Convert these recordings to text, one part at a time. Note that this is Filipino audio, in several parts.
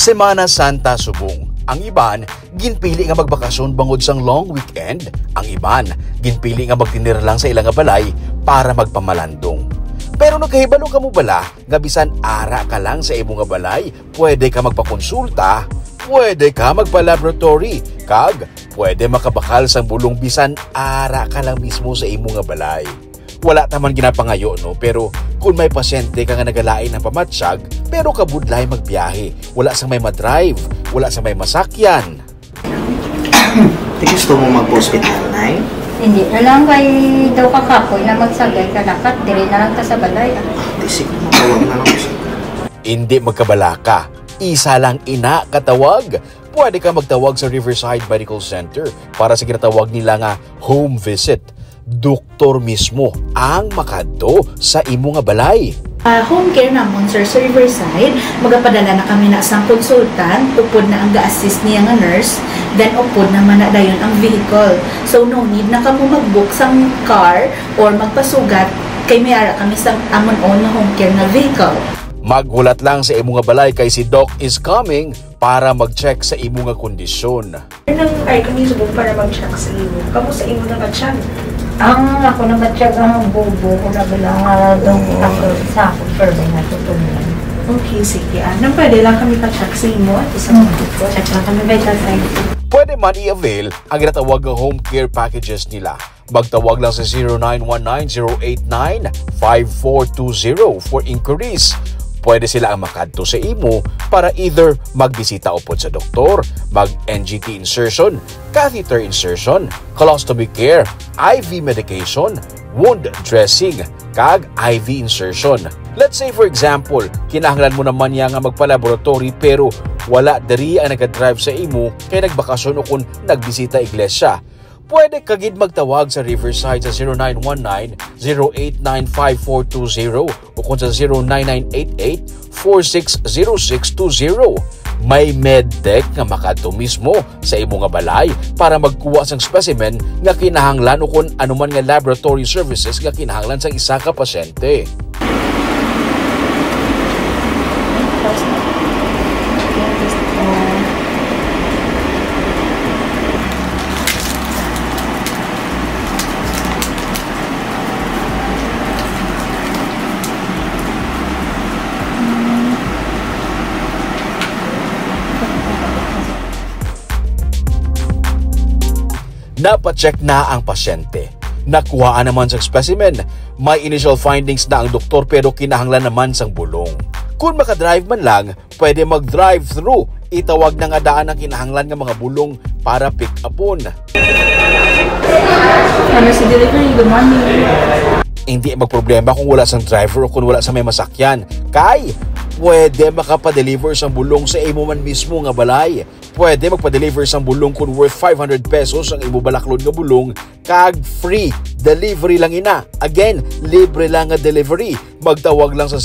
Semana Santa subong. Ang iban, ginpili nga magbakasyon bangod sang long weekend. Ang iban, ginpili nga magtinira lang sa ilang balay para magpamalandong. Pero nagkahibalo ka mo bala, nga bisan ara ka lang sa imong balay, pwede ka magpakonsulta, pwede ka magpa-laboratory, kag pwede makabakal sang bulong bisan ara ka lang mismo sa imong balay. Wala taman ginapangayo no, pero kung may pasyente ka nga nagalain ng pamatsyag, pero kabudlay magbiyahe, wala sa may madrive, wala sa may masakyan. Di gusto mo mag-hospital, Nay? Hindi na lang kay daw kakapoy na magsagay ka lakat, dili na lang ka sa balay. Di sige, matawag na lang siya. Hindi magkabalaka, isa lang ina katawag. Pwede ka magtawag sa Riverside Medical Center para sa ginatawag nila nga home visit. Doktor mismo ang makadto sa imo nga balay. Home care namon, sir, sa Riverside. Magapadala na kami na isang consultant, upod na ang ga-assist niya nga nurse, then upod naman na dayon ang vehicle. So no need na kamo mag-book sang car or magpasugat kay may ara kami sa amon own na home care na vehicle. Maghulat lang sa imo nga balay kay si Doc is coming para mag-check sa imo nga kondisyon. Nang ay kami subong para mag-check sa imo. Kamu sa imo na ba-check? Ang ako na matiyag ang bubo ko na bilang doon ako sa ako further na tutunan. Okay, sige. Nang pwede lang kami pa-check sa imo at isang check lang kami vital signs. Pwede man i-avail ang ginatawag ng home care packages nila. Magtawag lang sa 0919-089-5420 for inquiries. Pwede sila ang makadto sa imo para either magbisita upod sa doktor, mag-NGT insertion, catheter insertion, colostomy care, IV medication, wound dressing, kag IV insertion. Let's say for example, kinahanglan mo naman niya nga magpa-laboratory pero wala diri ang nag-drive sa imo kay nagbakasyon o kung nagbisita iglesia. Pwede kagid magtawag sa Riverside sa 0919-089-5420 o kung sa 0998-460620. May medtech nga makadto mismo sa imo nga balay para magkuha sang specimen nga kinahanglan o kung anuman nga laboratory services nga kinahanglan sa isa ka pasyente. Napacheck na ang pasyente. Nakuhaan naman sa specimen. May initial findings na ang doktor pero kinahanglan naman sang bulong. Kung makadrive man lang, pwede mag-drive-thru. Itawag na nga daan ang kinahanglan ng mga bulong para pick upon. Ano si delivery? Good morning. Hindi magproblema kung wala sang driver o kung wala sa may masakyan. Kay, pwede makapadeliver sang bulong sa imo man mismo nga balay. Pwede magpa-deliver sang bulong kung worth 500 pesos ang imo balaklod nga bulong, kag free delivery lang ina. Again, libre lang nga delivery. Magtawag lang sa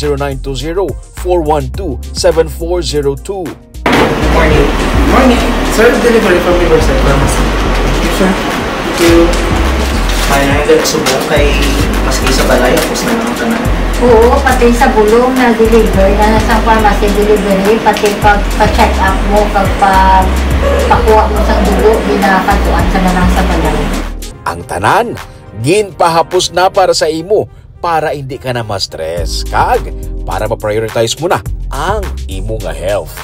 0920-412-7402. Morning. Morning. Sir, delivery from Riverside Pharmacy. Thank you, sir. Thank you. May nangyayon subong kay maski sa balay, tapos na naman ka na. Oo, pati sa bulong na deliver, na sa pharmacy delivery, pati pa-check up mo, pakuha mo sa dugo, di nakakatuan ka na lang sa balay. Ang tanan, ginpahapos na para sa imo para hindi ka na ma-stress. Kag, para ma-prioritize mo na ang imo nga health.